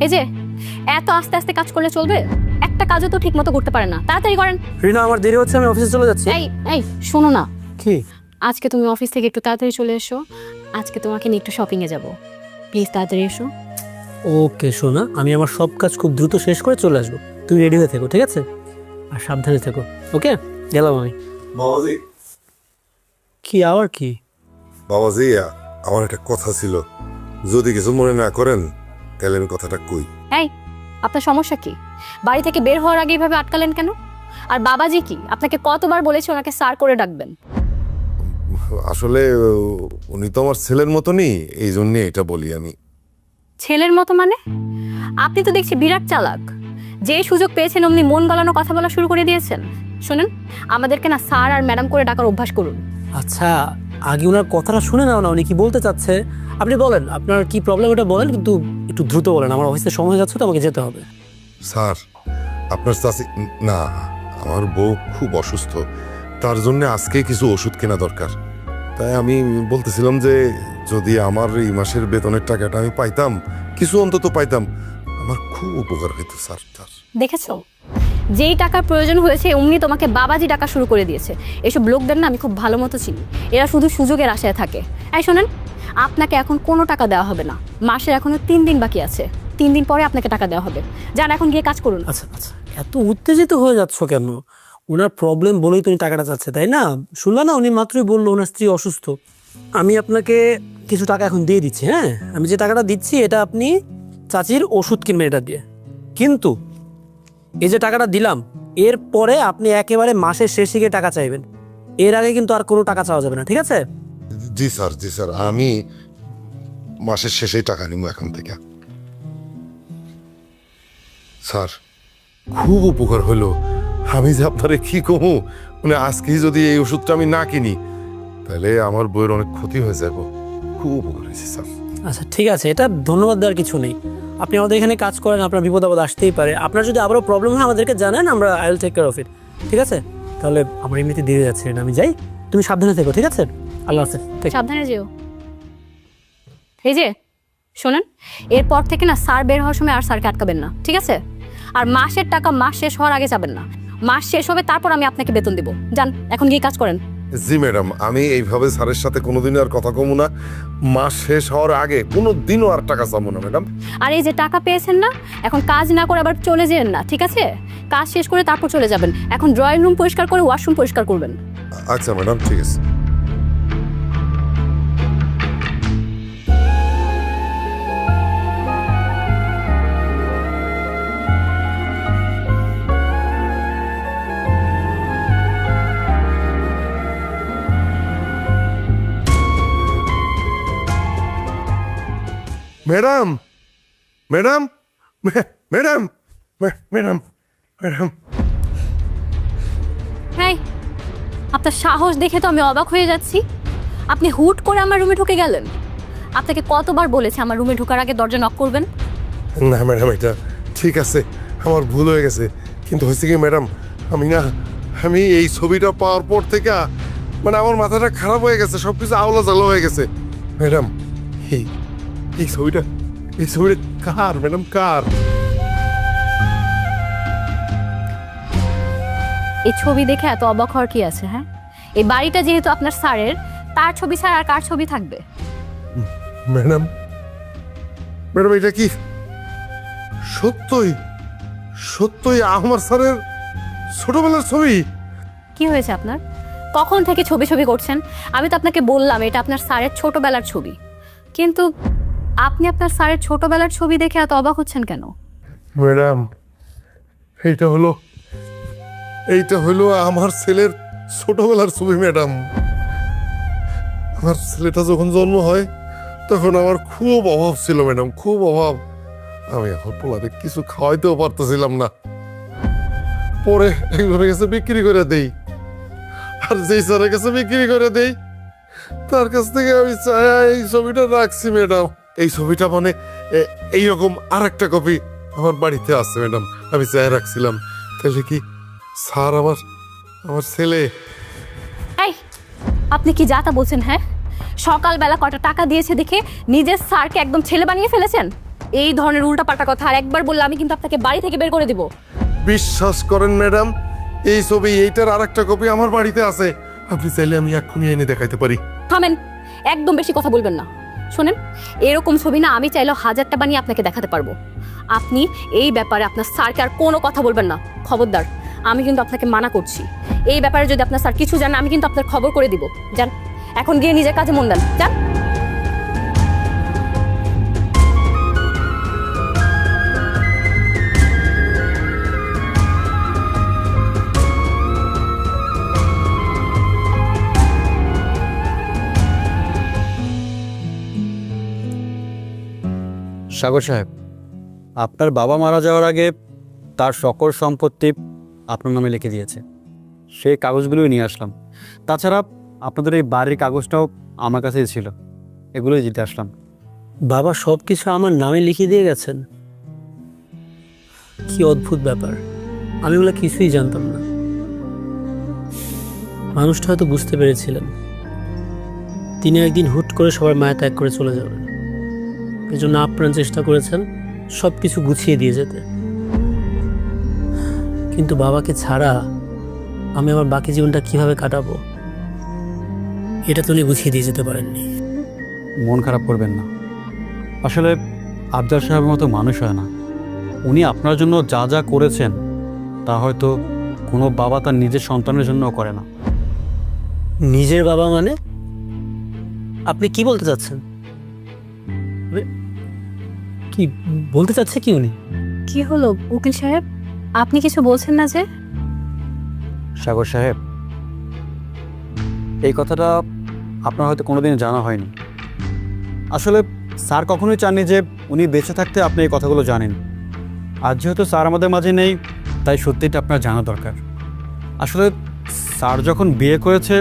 এই যে এত আস্তে আস্তে কাজ করলে চলবে? একটা কাজও তো ঠিক মতো করতে পারে না, তাড়াতাড়ি করেন। রিনা আমার দেরি হচ্ছে, আমি অফিসে চলে যাচ্ছি। এই এই শোনো না, কি? আজকে তুমি অফিস থেকে একটু তাড়াতাড়ি চলে এসো, আজকে তোমাকে নিয়ে একটু শপিং এ যাবো, প্লিজ তাড়াতাড়ি এসো। ওকে সোনা, আমি আমার সব কাজ খুব দ্রুত শেষ করে চলে আসবো, তুমি রেডি হয়ে থেকো, ঠিক আছে? আর সাবধানে থেকো। ওকে, গেলাম আমি। বাবাজি, কি আবার কি? বাবাজি, আমার একটা কথা ছিল, যদি কিছু মনে না করেন তাহলে আমি কথাটা কই। এই আপনার সমস্যা কি? বাড়ি থেকে বের হওয়ার আগে এইভাবে আটকালেন কেন? আর বাবাজি কি আপনাকে কতবার বলেছে ওনাকে স্যার করে ডাকবেন? আসলে উনি তো আমার ছেলের মতনই, এই জন্য এটা বলি আমি। ছেলের মতো মানে? আপনি তো দেখছি বিরাট চালাক, যে সুযোগ পেয়েছেন অমনি মন গলানো কথা বলা শুরু করে দিয়েছেন। শুনেন, আমাদেরকে না স্যার আর ম্যাডাম করে ডাকার অভ্যাস করুন। আচ্ছা, আগে ওনার কথাটা শুনে নাও না, উনি কি বলতে চাচ্ছে। আপনি বলেন আপনার কি প্রবলেম, এটা বলেন, কিন্তু একটু দ্রুত বলেন, আমার অফিসে সময় যাচ্ছে তো, আমাকে যেতে হবে। স্যার, আপনার চাচি না, আমার বউ খুব অসুস্থ, তার জন্য আজকে কিছু ওষুধ কেনা দরকার। তাই আমি বলতেছিলাম যে যদি আমার এই মাসের বেতনের টাকাটা আমি পাইতাম, কিছু অন্তত পাইতাম, আমার খুব উপকার হইতো স্যার। দেখেছো, যেই টাকার প্রয়োজন হয়েছে অমনি তোমাকে বাবাজি ডাকা শুরু করে দিয়েছে। এসব লোকদের না আমি খুব ভালো মতো চিনি, এরা শুধু সুযোগের আশায় থাকে। এই শোনেন, আপনাকে এখন কোনো টাকা দেওয়া হবে না, মাসের এখনো 3 দিন বাকি আছে, 3 দিন পরে আপনাকে টাকা দেওয়া হবে। যান এখন গিয়ে কাজ করুন। আচ্ছা আচ্ছা, এত উত্তেজিত হয়ে যাচ্ছ কেন? ওনার প্রবলেম বলেই তো উনি টাকাটা চাচ্ছে, তাই না? শুনলা না, উনি মাত্রই বললো ওনার স্ত্রী অসুস্থ। আমি আপনাকে কিছু টাকা এখন দিয়ে দিচ্ছি। হ্যাঁ, আমি যে টাকাটা দিচ্ছি এটা আপনি চাচির ওষুধ কিনবেন এটা দিয়ে। কিন্তু এই যে টাকাটা দিলাম, এর পরে আপনি একেবারে মাসের শেষে গিয়ে টাকা চাইবেন, এর আগে কিন্তু আর কোনো টাকা চাওয়া যাবে না, ঠিক আছে? জি স্যার, জি স্যার, আমি মাসের শেষেই টাকা নিব এখন থেকে। স্যার, খুব উপকার হলো, আমি যে আপনারে কি কমু, মানে আজকেই যদি এই ওষুধটা আমি না কিনি তাহলে আমার বইয়ের অনেক ক্ষতি হয়ে যাবে। খুব উপকার হয়েছে স্যার। আচ্ছা ঠিক আছে, এটা ধন্যবাদ দেওয়ার কিছু নেই। আপনি আমাদের এখানে কাজ করেন, আপনার বিপদ আপদ আসতেই পারে, আপনার যদি আবারও প্রবলেম হয় আমাদেরকে জানান, আমরা I will take care of it, ঠিক আছে? তাহলে আমার এমনিতে দিয়ে যাচ্ছে, আমি যাই, তুমি সাবধানে থেকো, ঠিক আছে? আল্লাহ হাফেজ। সাবধানে যেও। এই যে শোনেন, এরপর থেকে না স্যার বের হওয়ার সময় আর স্যারকে আটকাবেন না, ঠিক আছে? আর মাসের টাকা মাস শেষ হওয়ার আগে যাবেন না, মাস শেষ হবে তারপর আমি আপনাকে বেতন দেবো। যান এখন গিয়ে কাজ করেন। জি ম্যাডাম, আমি এইভাবে স্যারের সাথে কোনোদিনও আর কথা কমু না, মাস শেষ হওয়ার আগে কোনোদিনও আর টাকা চাবো না ম্যাডাম। আর এই যে টাকা পেয়েছেন না, এখন কাজ না করে আবার চলে যেন না, ঠিক আছে? কাজ শেষ করে তারপর চলে যাবেন। এখন ড্রয়িং রুম পরিষ্কার করে ওয়াশরুম পরিষ্কার করবেন। আচ্ছা ম্যাডাম, ঠিক আছে। Madam, madam, madam, madam, madam. হ্যাঁ, আপনার সাহস দেখে তো আমি অবাক হয়ে যাচ্ছি। আপনি হুট করে আমার রুমে ঢুকে গেলেন। আপনাকে কতবার বলেছি আমার রুমে ঢোকার আগে দরজা নক করবেন? না ম্যাডাম, এটা ঠিক আছে, আমার ভুল হয়ে গেছে। কিন্তু হয়েছে কি ম্যাডাম, আমি এই ছবিটা পাওয়ার পর থেকে মানে আমার মাথাটা খারাপ হয়ে গেছে, সবকিছু আওলা জালো হয়ে গেছে। ম্যাডাম, এই ছবিটা কার ম্যাডাম, কার? এই ছবি দেখে এত অবাক হওয়ার কি আছে? হ্যাঁ, এই বাড়িটা যেহেতু আপনার স্যারের, তার ছবি ছাড়া আর কার ছবি থাকবে? ম্যাডাম, এটা কি সত্যই আমার স্যারের ছোটবেলার ছবি? কি হয়েছে আপনার? কখন থেকে ছবি ছবি করছেন? আমি তো আপনাকে বললাম এটা আপনার স্যারের ছোটবেলার ছবি, কিন্তু আপনি আপনার স্যারের ছোটবেলার ছবি দেখে এত অবাক হচ্ছেন কেন? ম্যাডাম, এইটা হলো আমার ছেলের ছোটবেলার ছবি ম্যাডাম। আমার ছেলেটা যখন জন্ম হয় তখন আমার খুব অভাব ছিল ম্যাডাম, খুব অভাব। আমি এখন পোলারে কিছু খাওয়াইতেও পারতেছিলাম না। পরে একজনের কাছে বিক্রি করে দেই, আর যেই স্যারের কাছে বিক্রি করে দেই তার কাছ থেকে আমি এই ছবিটা রাখছি ম্যাডাম। এই ছবিটা মানে এইরকম আর একটা কপি আমার বাড়িতে আছে ম্যাডাম, আমি চাই রাখছিলাম। তাহলে কি স্যার আমার ছেলে? এই আপনি কি যা তা বলছেন? হ্যাঁ, সকালবেলা কটা টাকা দিয়েছে দেখে নিজের স্যারকে একদম ছেলে বানিয়ে ফেলেছেন। এই ধরনের উল্টাপাল্টা কথা আর একবার বললে আমি কিন্তু আপনাকে বাড়ি থেকে বের করে দিব। বিশ্বাস করেন ম্যাডাম, এই ছবি এইটার আরেকটা কপি আমার বাড়িতে আছে। আপনি চাইলে আমি এক্ষুনি এনে দেখাইতে পারি। থামেন, একদম বেশি কথা বলবেন না। শোনেন, এরকম ছবি না আমি চাইলেও 1000টা বানিয়ে আপনাকে দেখাতে পারবো। আপনি এই ব্যাপারে আপনার স্যারকে আর কোনো কথা বলবেন না, খবরদার। আমি কিন্তু আপনাকে মানা করছি। এই ব্যাপারে যদি আপনার স্যার কিছু জানে আমি কিন্তু আপনার খবর করে দিব। যান, এখন গিয়ে নিজের কাজে মন দেন, যান। সাগর সাহেব, আপনার বাবা মারা যাওয়ার আগে তার সকল সম্পত্তি আপনার নামে লিখে দিয়েছে। সেই কাগজগুলোই নিয়ে আসলাম। তাছাড়া আপনাদের এই বাড়ির কাগজটাও আমার কাছেই ছিল, এগুলোই দিতে আসলাম। বাবা সব কিছু আমার নামে লিখে দিয়ে গেছেন? কি অদ্ভুত ব্যাপার, আমি ওগুলো কিছুই জানতাম না। মানুষটা হয়তো বুঝতে পেরেছিলেন তিনি একদিন হুট করে সবার মায়া ত্যাগ করে চলে যাবেন, এই জন্য আপ্রাণ চেষ্টা করেছেন সব কিছু গুছিয়ে দিয়ে যেতে। কিন্তু বাবাকে ছাড়া আমি আমার বাকি জীবনটা কিভাবে কাটাবো এটা তো উনি গুছিয়ে দিয়ে যেতে পারেননি। মন খারাপ করবেন না। আসলে আফজাল সাহেবের মতো মানুষ হয় না। উনি আপনার জন্য যা যা করেছেন তা হয়তো কোনো বাবা তার নিজের সন্তানের জন্যও করে না। নিজের বাবা মানে? আপনি কি বলতে চাচ্ছেন? কি বলতে চাচ্ছে কি উনি? কি হলো উকিল সাহেব, আপনি কিছু বলছেন না যে? সাগর সাহেব, এই কথাটা আপনার হয়তো কোনোদিন জানা হয়নি। আসলে স্যার কখনোই চাননি যে উনি বেঁচে থাকতে আপনি এই কথাগুলো জানেন। আজ যেহেতু স্যার আমাদের মাঝে নেই, তাই সত্যিটা আপনার জানা দরকার। আসলে স্যার যখন বিয়ে করেছে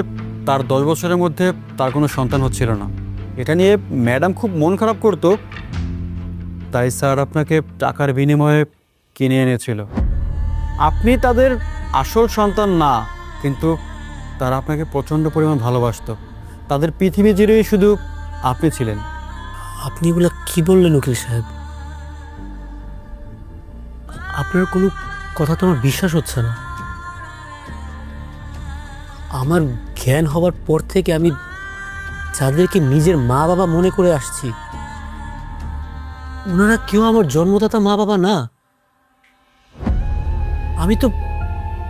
তার 10 বছরের মধ্যে তার কোনো সন্তান হচ্ছিল না। এটা নিয়ে ম্যাডাম খুব মন খারাপ করতো, তাই স্যার আপনাকে টাকার বিনিময়ে কিনে এনেছিল। আপনি তাদের আসল সন্তান না, কিন্তু তারা আপনাকে প্রচণ্ড পরিমাণ ভালোবাসত। তাদের পৃথিবী জুড়েই শুধু আপনি ছিলেন। আপনি এগুলো কি বললেন উকিল সাহেব? আপনার কোনো কথা তো আমার বিশ্বাস হচ্ছে না। আমার জ্ঞান হওয়ার পর থেকে আমি যাদেরকে নিজের মা বাবা মনে করে আসছি ওনারা কেউ আমার জন্মদাতা মা বাবা না। আমি তো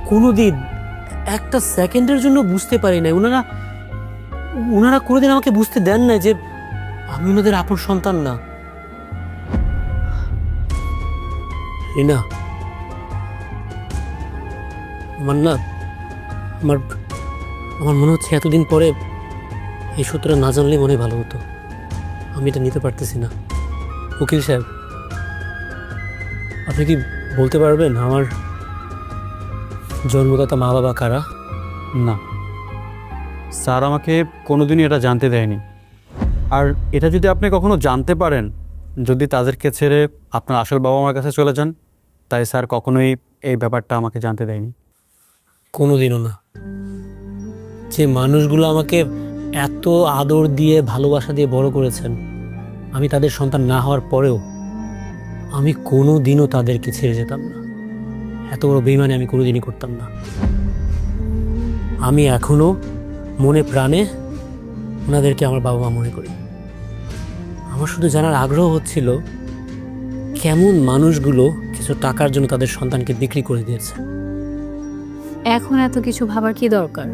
কোনোদিন একটা সেকেন্ডের জন্য বুঝতে পারি নাই ওনারা কোনোদিন আমাকে বুঝতে দেন না যে আমি ওনাদের আপন সন্তান না। রিনা, আমার মনে হচ্ছে এতদিন পরে এই সত্যটা না জানলে মনে ভালো হতো। আমি এটা নিতে পারতেছি না। উকিল সাহেব, আপনি কি বলতে পারবেন আমার জন্মদাতা মা বাবা কারা? না, স্যার আমাকে কোনোদিনই এটা জানতে দেয়নি। আর এটা যদি আপনি কখনো জানতে পারেন, যদি তাদেরকে ছেড়ে আপনার আসল বাবা মার কাছে চলে যান, তাই স্যার কখনোই এই ব্যাপারটা আমাকে জানতে দেয়নি। কোনোদিনও না। যে মানুষগুলো আমাকে এত আদর দিয়ে ভালোবাসা দিয়ে বড় করেছেন, আমি তাদের সন্তান না হওয়ার পরেও আমি কোনোদিনও তাদেরকে ছেড়ে যেতাম না। এত বড় বেইমানি আমি কোনোদিনই করতাম না। আমি এখনো মনে প্রাণে ওনাদেরকে আমার বাবা মা মনে করি। আমার শুধু জানার আগ্রহ হচ্ছিল কেমন মানুষগুলো কিছু টাকার জন্য তাদের সন্তানকে বিক্রি করে দিয়েছে। এখন এত কিছু ভাবার কি দরকার?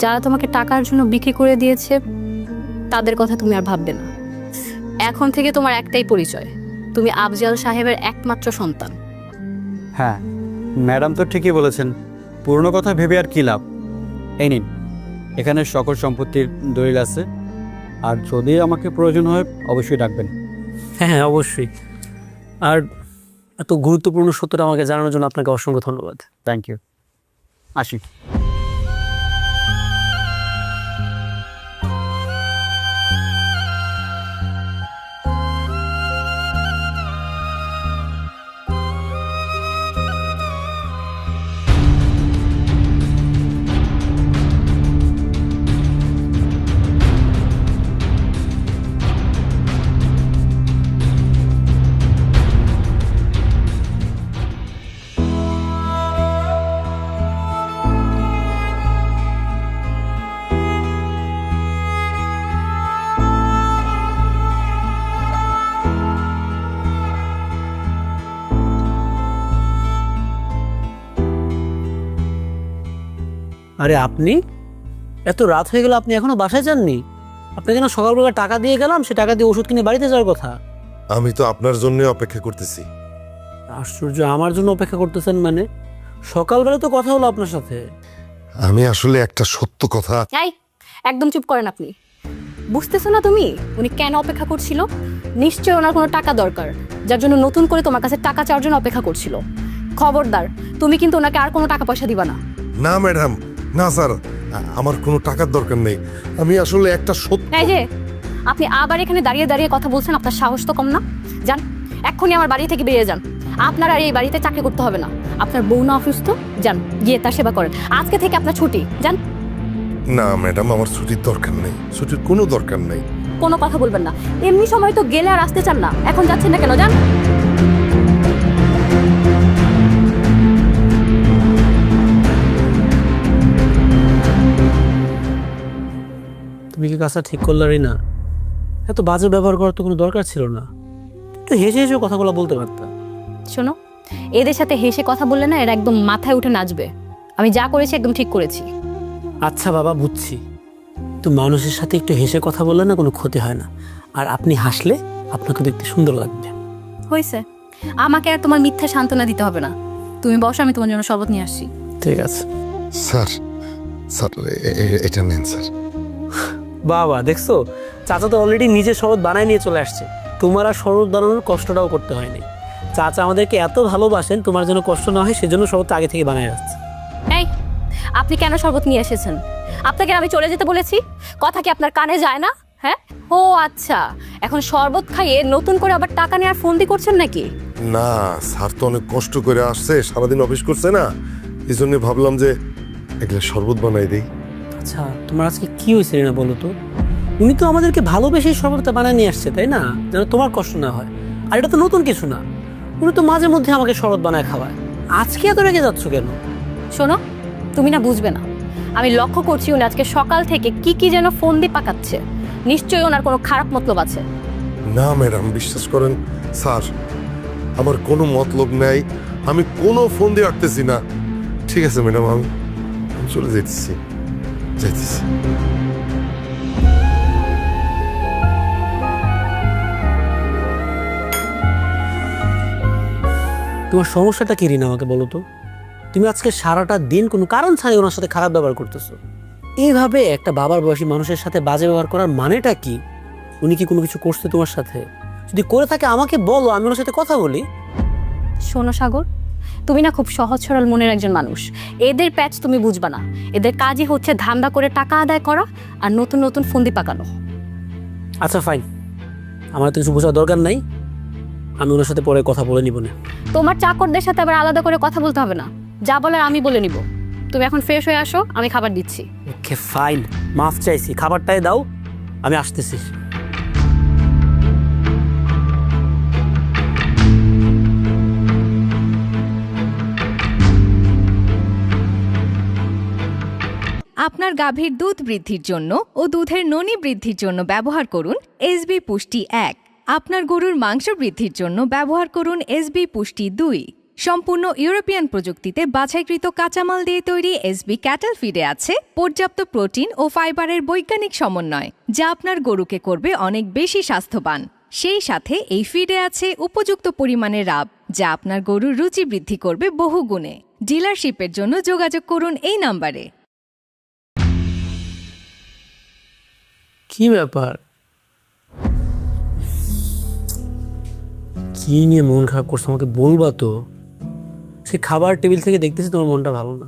যারা তোমাকে টাকার জন্য বিক্রি করে দিয়েছে তাদের কথা তুমি আর ভাববে না। এখন থেকে তোমার একটাই পরিচয়, তুমি আফজাল সাহেবের একমাত্র সন্তান। হ্যাঁ, ম্যাডাম তো ঠিকই বলেছেন। পুরনো কথা ভেবে আর কী লাভ। এই নিন, এখানে সকল সম্পত্তির দলিল আছে, আর যদি আমাকে প্রয়োজন হয় অবশ্যই ডাকবেন। হ্যাঁ হ্যাঁ, অবশ্যই। আর এত গুরুত্বপূর্ণ সত্যটা আমাকে জানানোর জন্য আপনাকে অসংখ্য ধন্যবাদ। Thank you. আসি। আরে আপনি এত রাত হয়ে গেল, আপনি এখনো বাসায় যাননি? আপনাকে না সকালবেলা টাকা দিয়ে গেলাম, সে টাকা দিয়ে ওষুধ কিনে বাড়িতে যাওয়ার কথা। আমি তো আপনার জন্য অপেক্ষা করতেছি। আশ্চর্য, আমার জন্য অপেক্ষা করতেছেন মানে? সকালবেলা তো কথা হলো আপনার সাথে। আমি আসলে একটা সত্য কথা। এই একদম চুপ করেন আপনি। বুঝতেছো না তুমি উনি কেন অপেক্ষা করছিল? নিশ্চয়ই ওনার কোনো টাকা দরকার, যার জন্য নতুন করে তোমার কাছে টাকা চাওয়ার জন্য অপেক্ষা করছিল। খবরদার, তুমি কিন্তু ওনাকে আর কোনো টাকা পয়সা দিবা না। না ম্যাডাম, না স্যার, আমার কোনো টাকার দরকার নেই। আমি আসলে একটা সত্য। এই যে আপনি আবার এখানে দাঁড়িয়ে দাঁড়িয়ে কথা বলছেন, আপনার সাহস তো কম না? যান এক্ষুনি আমার বাড়ি থেকে বেরিয়ে যান। আপনার আর এই বাড়িতে চাকরি করতে হবে না। আপনার বউ না অসুস্থ, যান গিয়ে তার সেবা করেন। আজকে থেকে আপনার ছুটি, যান। না ম্যাডাম, আমার ছুটির দরকার নেই, ছুটির কোনো দরকার নেই। কোনো কথা বলবেন না। এমনি সময় তো গেলে আর আসতে চান না, এখন যাচ্ছেন না কেন? যান। তুমি কি কাজটা ঠিক করলারই না? এত বাজে ব্যবহার করার তো কোনো দরকার ছিল না। একটু হেসে হেসে কথাগুলো বলতে পারতাম। শোনো, এদের সাথে হেসে কথা বললে না এরা একদম মাথায় উঠে নাচবে। আমি যা করেছি একদম ঠিক করেছি। আচ্ছা বাবা, বুঝছি। তো মানুষের সাথে একটু হেসে কথা বললে না কোনো ক্ষতি হয় না। আর আপনি হাসলে আপনাকে দেখতে সুন্দর লাগবে। হয়েছে, আমাকে আর তোমার মিথ্যা সান্ত্বনা দিতে হবে না। তুমি বসো, আমি তোমার জন্য শরবত নিয়ে আসছি। ঠিক আছে। স্যার, স্যার এটা নেন স্যার। বাবা দেখছো, চাচা তো অলরেডি নিজে শরবত বানায় নিয়ে চলে আসছে। তোমার আর শরবত বানানোর কষ্টটাও করতে হয়নি। চাচা আমাদেরকে এত ভালোবাসেন, তোমার যেন কষ্ট না হয় সেজন্য শরবতটা আগে থেকে বানায় রাখছে। এই, আপনি কেন শরবত নিয়ে এসেছেন? আপনাকে আমি চলে যেতে বলেছি? কথা কি আপনার কানে যায় না? হ্যাঁ, ও আচ্ছা, এখন শরবত খাইয়ে নতুন করে আবার টাকা নিয়ে আর ফন্দি করছেন নাকি? না, স্যার তো অনেক কষ্ট করে আসছে, সারাদিন অফিস করছে না, এই জন্য ভাবলাম যে এগুলো শরবত বানাই দিই। আচ্ছা, তোমার আজকে কি হয়েছে না বলো তো? উনি তো আমাদেরকে ভালোবেসে শরবতটা বানায় নিয়ে আসছে, তাই না? যেন তোমার কষ্ট না হয়। আর এটা তো নতুন কিছু না, উনি তো মাঝে মধ্যে আমাকে শরবত বানায় খাওয়ায়। আজকে এত রেগে যাচ্ছ কেন? শোনো, তুমি না বুঝবে না। আমি লক্ষ্য করছি উনি আজকে সকাল থেকে কি কি যেন ফন্দি পাকাচ্ছে। নিশ্চয়ই ওনার কোনো খারাপ মতলব আছে। না ম্যাডাম, বিশ্বাস করেন স্যার, আমার কোনো মতলব নাই, আমি কোনো ফোন দিয়ে রাখতেছি না। ঠিক আছে ম্যাডাম, আমি চলে যাইতেছি। তোমার সমস্যাটা কি রিনা, আমাকে বলো তো। তুমি আজকে সারাটা দিন কোনো কারণ ছাড়াই ওনার সাথে খারাপ ব্যবহার করতেছো। এইভাবে একটা বাবার বয়সী মানুষের সাথে বাজে ব্যবহার করার মানেটা কি? উনি কি কোনো কিছু করছে তোমার সাথে? যদি করে থাকে আমাকে বলো, আমি ওনার সাথে কথা বলি। শোনো সাগর, তুমি না খুব সহজ সরল মনের একজন মানুষ। এদের প্যাচ তুমি বুঝবা না। এদের কাজই হচ্ছে ধান্দা করে টাকা আদায় করা আর নতুন নতুন ফন্দি পাকানো। আচ্ছা ফাইন, আমার তো কিছু বোঝার দরকার নাই, আমি ওনার সাথে পরে কথা বলে নিব না। তোমার চাকরদের সাথে আবার আলাদা করে কথা বলতে হবে না, যা বলার আমি বলে নিব। তুমি এখন ফ্রেশ হয়ে আসো, আমি খাবার দিচ্ছি। ওকে ফাইন, মাফ চাইছি, খাবারটাই দাও, আমি আসতেছি। আপনার গাভীর দুধ বৃদ্ধির জন্য ও দুধের ননী বৃদ্ধির জন্য ব্যবহার করুন এসবি পুষ্টি 1। আপনার গরুর মাংস বৃদ্ধির জন্য ব্যবহার করুন এসবি পুষ্টি 2। সম্পূর্ণ ইউরোপিয়ান প্রযুক্তিতে বাছাইকৃত কাঁচামাল দিয়ে তৈরি এসবি ক্যাটল ফিডে আছে পর্যাপ্ত প্রোটিন ও ফাইবারের বৈজ্ঞানিক সমন্বয়, যা আপনার গরুকে করবে অনেক বেশি স্বাস্থ্যবান। সেই সাথে এই ফিডে আছে উপযুক্ত পরিমাণে রাব, যা আপনার গরুর রুচি বৃদ্ধি করবে বহুগুণে। ডিলারশিপের জন্য যোগাযোগ করুন এই নাম্বারে। কি ব্যাপার, কি নিয়ে মন খারাপ করছো আমাকে বলবা তো? সে খাবার টেবিল থেকে দেখতেছি তোমার মনটা ভালো না,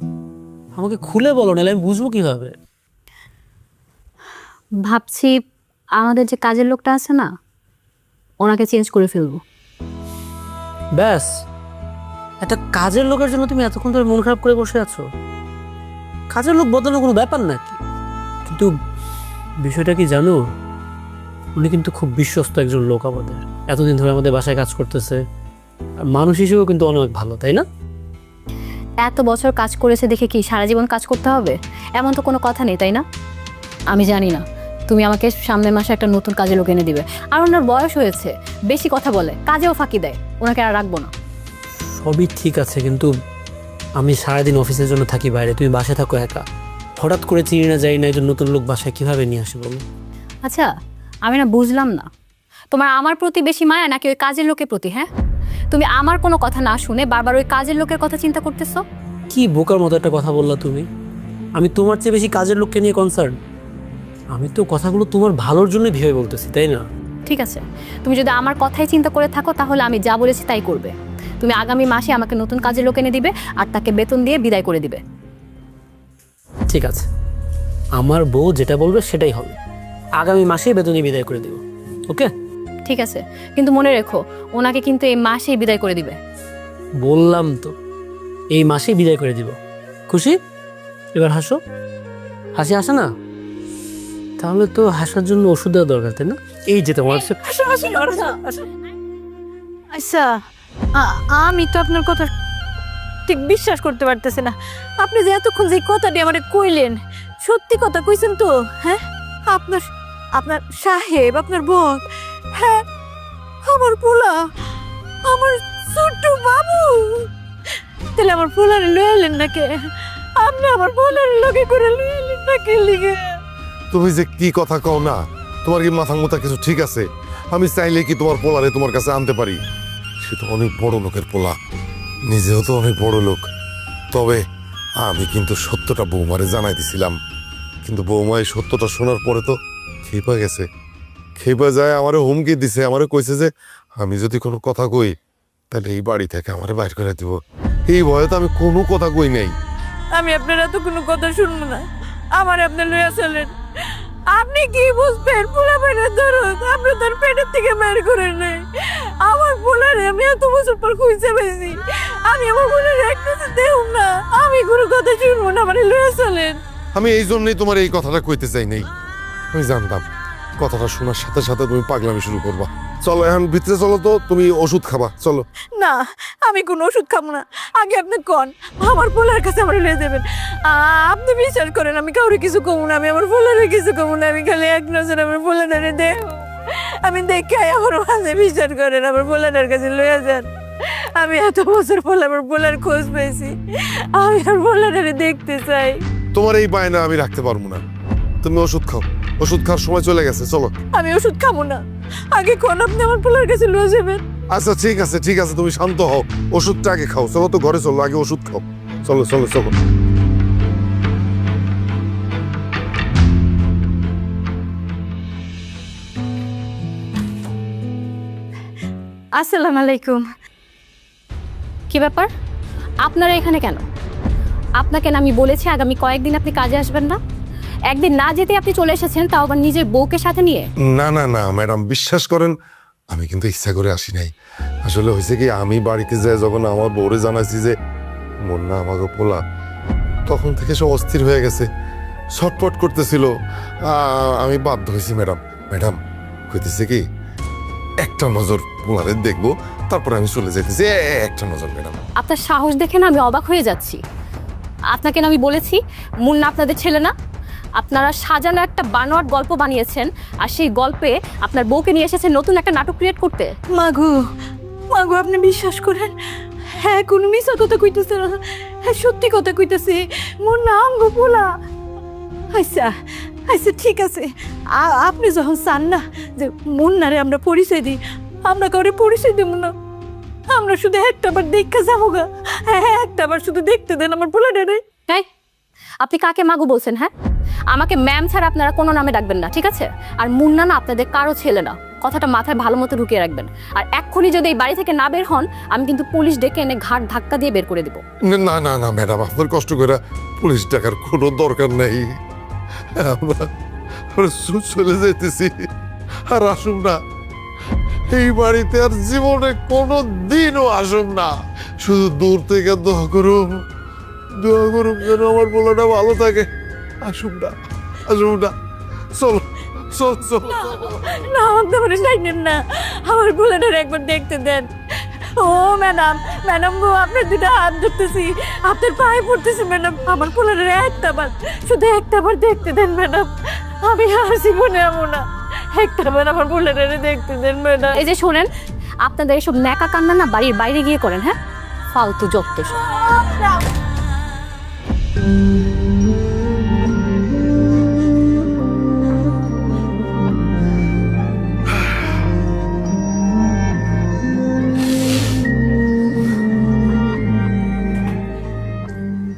আমাকে খুলে বলো, নাহলে আমি বুঝবো কিভাবে? ভাবছি আমাদের যে কাজের লোকটা আছে না, ওনাকে চেঞ্জ করে ফেলবো। ব্যাস, একটা কাজের লোকের জন্য তুমি এতক্ষণ ধরে মন খারাপ করে বসে আছো? কাজের লোক বদলানোর কোনো ব্যাপার নাকি? কিন্তু বিষয়টা কি জানো, উনি কিন্তু খুব বিশ্বস্ত একজন লোক আমাদের, এতদিন ধরে আমাদের বাসায় কাজ করতেছে, আর মানুষ হিসেবেও কিন্তু অনেক ভালো, তাই না? এত বছর কাজ করেছে দেখে কি সারা জীবন কাজ করতে হবে এমন তো কোনো কথা নেই, তাই না? আমি জানি না, তুমি আমাকে সামনের মাসে একটা নতুন কাজে লোক এনে দিবে। আর ওনার বয়স হয়েছে, বেশি কথা বলে, কাজেও ফাঁকি দেয়, ওনাকে আর রাখবো না। সবই ঠিক আছে, কিন্তু আমি সারাদিন অফিসের জন্য থাকি বাইরে, তুমি বাসায় থাকো একা, হঠাৎ করে চিনি না যাই না একজন নতুন লোক বাসায় কিভাবে নিয়ে আসে বলো? আচ্ছা, আমি না বুঝলাম না তোমার আমার প্রতি বেশি মায়া নাকি ওই কাজের লোকের প্রতি। হ্যাঁ, তুমি আমার কোনো কথা না শুনে বারবার ওই কাজের লোকের কথা চিন্তা করতেছো। কি বোকার মতো একটা কথা বললা তুমি। আমি তোমার চেয়ে বেশি কাজের লোককে নিয়ে কনসার্ন। আমি তো কথাগুলো তোমার ভালোর জন্য ভেবে বলতেছি, তাই না? ঠিক আছে, তুমি যদি আমার কথাই চিন্তা করে থাকো তাহলে আমি যা বলেছি তাই করবে। তুমি আগামী মাসে আমাকে নতুন কাজের লোক এনে দিবে আর তাকে বেতন দিয়ে বিদায় করে দিবে। ঠিক আছে, আমার বউ যেটা বলবে সেটাই হবে। আগামী মাসেই বেতনে বিদায় করে দেব। ওকে? ঠিক আছে, কিন্তু মনে রেখো ওনাকে কিন্তু এই মাসেই বিদায় করে দিবে। বললাম তো এই মাসেই বিদায় করে দিব। খুশি? এবার হাসো। হাসি আসে না? তাহলে তো হাসার জন্য ওষুধ দেওয়া দরকার, তাই না? এই যে তোমার আচ্ছা, আমি তো আপনার কথা ঠিক বিশ্বাস করতে পারতেছি না। আপনি যে এতক্ষণ যে কথাটি আমারে কইলেন, সত্যি কথা কইছেন তো? হ্যাঁ, আপনার আপনার সাহেব, আপনার বোন, হ্যাঁ আমার পোলা, আমার ছোট্ট বাবু। তাহলে আমার পোলারে লয়ে এলেন নাকি? আপনি আমার পোলারে লগে করে লয়ে এলেন নাকি লিগে? তুমি যে কি কথা কও না, তোমার কি মাথা মুথা কিছু ঠিক আছে? আমি চাইলে কি তোমার পোলারে তোমার কাছে আনতে পারি? সে তো অনেক বড় লোকের পোলা, নিজেও তো অনেক বড় লোক। তবে আমি কিন্তু সত্যটা বৌমারে জানাই দিছিলাম, কিন্তু বৌমা এই সত্যটা শোনার পরে তো খেপে গেছে। খেপে যায় আমারে হুমকি দিছে, আমারে কইছে যে আমি যদি কোনো কথা কই তাহলে এই বাড়ি থেকে আমারে বাইর করে দিব। এই ভয়ে তো আমি কোনো কথা কই নাই। আমি আপনার এত কোনো কথা শুনবো না, আমার আপনি লইয়া চলেন। আপনি কি বুঝবেন পোলা পেটের দরদ? আপনি তার পেটের থেকে বের করে নেই। আমার পোলারে আমি এত বছর পর খুঁজে পেয়েছি, আমি আমার পোলারে একটা দেব না। আমি কোনো কথা শুনবো না, আমার লইয়া চলেন। আমি এই জন্যই তোমার এই কথাটা কইতে চাই নাই। আমি জানতাম কথাটা শোনার সাথে সাথে তুমি পাগলামি শুরু করবা। চলো এখন ভিতরে চলো, তো তুমি ওষুধ খাবা, চলো। না, আমি কোনো ওষুধ খাবো না। আগে আপনি কন, আমার পোলার কাছে আমার লয়ে দেবেন। আপনি বিশ্বাস করেন আমি কাউরে কিছু কমু না, আমি আমার পোলারে কিছু কমু না। আমি খালি এক নজর আমার পোলারে দেখ, আমি দেখে আমার মাঝে বিশ্বাস করেন, আমার পোলারের কাছে লয়ে যান। আমি এত বছর পর আমার পোলার খোঁজ পেয়েছি, আমি আমার পোলারে দেখতে চাই। তোমার এই বায়না আমি রাখতে পারবো না। তুমি ওষুধ খাও, ওষুধ খাওয়ার সময় চলে গেছে, চলো। আমি ওষুধ খাবো না, আগে কোন আপনি আমার পোলার কাছে লয়ে যাবেন। আচ্ছা ঠিক আছে, ঠিক আছে, তুমি শান্ত হও, ওষুধটা আগে খাও। চলো তো ঘরে চলো, আগে ওষুধ খাও। চলো চলো চলো। আসসালামু আলাইকুম। কি ব্যাপার, আপনারা এখানে কেন? আপনাকে না আমি বলেছি আগামী কয়েকদিন আপনি কাজে আসবেন না? একদিন না যেতে আপনি চলে এসেছেন, তাও আবার নিজের বউকে সাথে নিয়ে। না না না ম্যাডাম, বিশ্বাস করেন আমি কিন্তু ইচ্ছা করে আসি নাই। আসলে হয়েছে কি, আমি বাড়িতে যাই যখন আমার বউরে জানাইছি যে মুন্না আমাকে পোলা, তখন থেকে সে অস্থির হয়ে গেছে, ছটপট করতেছিল। আমি বাধ্য হয়েছি ম্যাডাম। ম্যাডাম কইতেছে কি, একটা নজর পোলারে দেখবো, তারপরে আমি চলে যেতেছি। একটা নজর ম্যাডাম। আপনার সাহস দেখে না আমি অবাক হয়ে যাচ্ছি। আপনাকে না আমি বলেছি মুন্না আপনাদের ছেলে না? আপনারা সাজানো একটা বানোয়াট গল্প বানিয়েছেন, আর সেই গল্পে আপনার বউকে নিয়ে এসেছেন নতুন একটা নাটক ক্রিয়েট করতে। মাগো, মাগো আপনি বিশ্বাস করেন, হ্যাঁ কোনো মিছা কথা কইতেছে না, হ্যাঁ সত্যি কথা কইতেছে। মোর নাম গো পোলা। আচ্ছা আচ্ছা ঠিক আছে, আপনি যখন চান না যে মুন্নারে আমরা পরিচয় দিই, আমরা কাউরে পরিচয় দেবো না। আমরা শুধু একটাবার দেখা যাবো গা। হ্যাঁ একটাবার শুধু দেখতে দেন আমার পোলাটারে। তাই আপনি কাকে মাগু বলছেন? হ্যাঁ, আমাকে ম্যাম ছাড়া আপনারা কোনো নামে ডাকবেন না, ঠিক আছে? আর মুন্না না আপনাদের কারো ছেলে না, কথাটা মাথায় ভালো মতো ঢুকিয়ে রাখবেন। আর এক্ষুনি যদি এই বাড়ি থেকে না বের হন, আমি কিন্তু পুলিশ ডেকে এনে ঘাট ধাক্কা দিয়ে বের করে দিব। না না না ম্যাডাম, আপনার কষ্ট করে পুলিশ ডাকার কোনো দরকার নেই। আমরা চলে যেতেছি, আর আসুন না এই বাড়িতে, আর জীবনে কোনো দিনও আসুন না। শুধু দূর থেকে দোয়া করুন, দোয়া করুন যেন আমার পোলাটা ভালো থাকে। আসুন না, আসুন না, চলো চল চল। না আপনি আমার চাইছেন না, আমার পোলাটারে একবার দেখতে দেন। ও ম্যাডাম, ম্যাডাম গো আপনার দুটো হাত ধরতেছি, আপনার পায়ে পড়তেছি ম্যাডাম। আমার পোলাটারে একটাবার, শুধু একটাবার দেখতে দেন ম্যাডাম। আমি আর জীবনে আমো না, একটাবার আমার পোলাটারে দেখতে দেন ম্যাডাম। এই যে শোনেন, আপনাদের এসব ন্যাকা কান্না না বাড়ির বাইরে গিয়ে করেন। হ্যাঁ, ফালতু যত সব।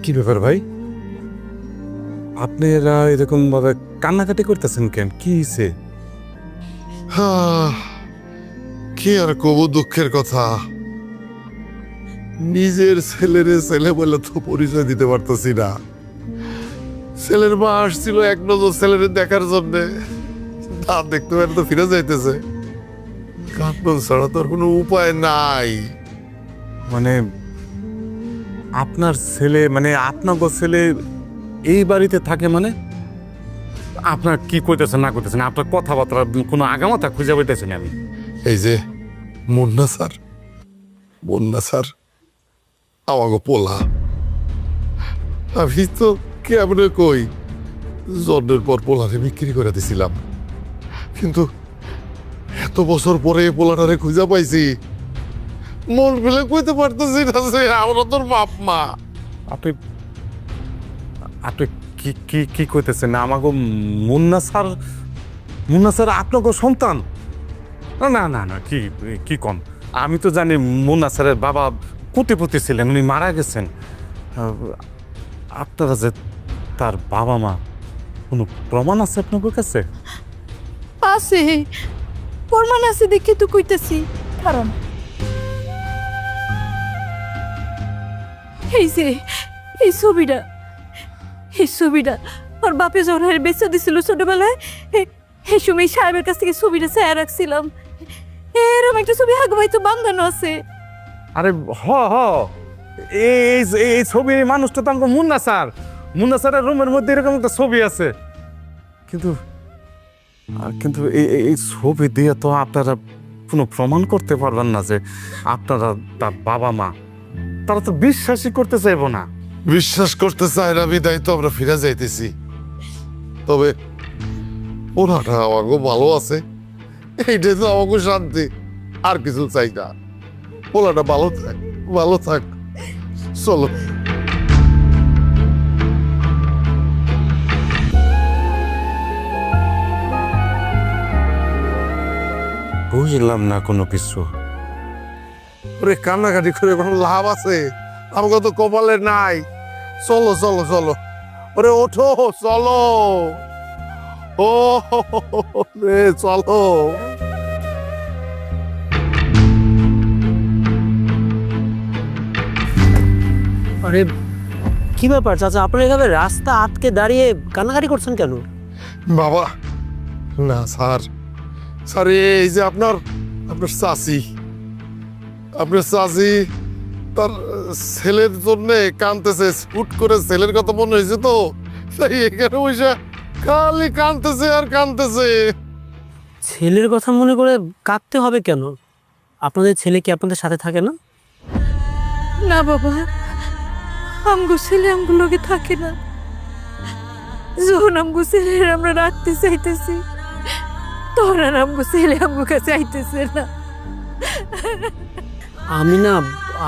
কি ব্যাপার ভাই, আপনারা এরকম ভাবে কান্নাকাটি করতেছেন কেন? কি হয়েছে? কি আর কব দুঃখের কথা, নিজের ছেলের ছেলে বলে তো পরিচয় দিতে পারতেছি না। ছেলের মা আসছিল এক নজর ছেলের দেখার জন্য, তা দেখতে পারে তো ফিরে যাইতেছে। কাঁদন ছাড়া তোর কোনো উপায় নাই। মানে আপনার ছেলে, মানে আপনার ছেলে এই বাড়িতে থাকে? মানে আপনার কি করতেছেন না করতেছেন, আপনার কথাবার্তা কোনো আগামাথা খুঁজে পাইতেছেন আমি। এই যে মুন্না স্যার, আমাকে পোলা, আমি তো কেমনে কই, জন্মের পর পোলারে বিক্রি করে দিছিলাম, কিন্তু এত বছর পরে এই পোলাটারে খুঁজে পাইছি, মন ফেলে কইতে পারতেছি না যে আমরা তোর বাপ মা। আপনি আপনি কি কি কি করতেছেন? আমাকে মুন্না স্যার আপনাকে সন্তান? না না না না, কি কি কম। আমি তো জানি মুন্না স্যারের বাবা কোটিপতি ছিলেন, উনি মারা গেছেন। আপনারা যে তার বাবা মা, কোনো প্রমাণ আছে আপনাদের কাছে? আছে, প্রমাণ আছে দেখে তো কইতেছি। কারণ এই যে এই ছবিটা ওর বাপে যখন বেচা দিছিল ছোটবেলায়, এই সময় সাহেবের কাছ থেকে ছবিটা চেয়ে রাখছিলাম। এরকম একটা ছবি আগে হয়তো বান্ধানো আছে। আরে হ হ, এই ছবি, এই মানুষটা তো আমাকে মুন্না স্যারের রুমের মধ্যে এরকম একটা ছবি আছে। কিন্তু কিন্তু এই ছবি দিয়ে তো আপনারা কোনো প্রমাণ করতে পারবেন না যে আপনারা তার বাবা মা। তারা তো বিশ্বাসই করতে চাইব না। বিশ্বাস করতে চায় না বিদায় তো আমরা ফিরে যাইতেছি। তবে ওনাটা আমাকে ভালো আছে, এইটাই তো আমাকে শান্তি, আর কিছু চাই না। ওনাটা ভালো থাক, চলো। বুঝলাম না কোনো কিছু। ওরে কান্নাকাটি করে কোনো লাভ আছে? আমাকে তো কপালে নাই। চলো ওরে ওঠো, চলো ও রে, চলো। আরে কি ব্যাপার চাচা, আপনার এভাবে রাস্তা আটকে দাঁড়িয়ে কান্নাকাটি করছেন কেন? বাবা না স্যার, এই যে আপনার চাচি তার ছেলের জন্য কাঁদতেছে, হুট করে ছেলের কথা মনে হয়েছে তো, তাই এখানে বসে খালি কাঁদতেছে। ছেলের কথা মনে করে কাঁদতে হবে কেন? আপনাদের ছেলে কি আপনাদের সাথে থাকে না? না বাবা, আমগো ছেলে আমগো লগে থাকে না। যখন আমগো ছেলে আমরা রাখতে চাইতেছি, তখন আর আমগো ছেলে আমগো কাছে আইতেছে না। আমি না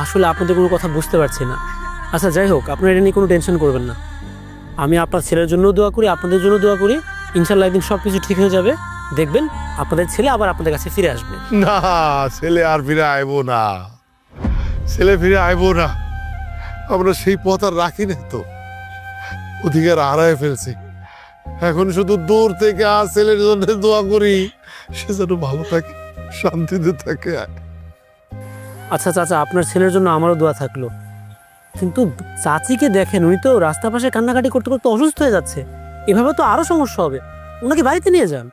আসলে আপনাদের কোনো কথা বুঝতে পারছি না। আচ্ছা যাই হোক, আপনারা এটা নিয়ে কোনো টেনশন করবেন না। আমি আপনার ছেলের জন্য দোয়া করি, আপনাদের জন্য দোয়া করি। ইনশাল্লাহ একদিন সব কিছু ঠিক হয়ে যাবে, দেখবেন আপনাদের ছেলে আবার আপনাদের কাছে ফিরে আসবে। না, ছেলে আর ফিরে আইবো না, আমরা সেই পথ আর রাখি না তো, অধিকার হারায় ফেলছি। এখন শুধু দূর থেকে ছেলের জন্য দোয়া করি, সে যেন ভালো থাকে, শান্তিতে থাকে। আচ্ছা চাচা, আপনার ছেলের জন্য আমারও দোয়া থাকলো। কিন্তু চাচিকে দেখেন, উনি তো রাস্তার পাশে কান্নাকাটি করতে করতে অসুস্থ হয়ে যাচ্ছে। এভাবে তো আরো সমস্যা হবে, ওনাকে বাড়িতে নিয়ে যান।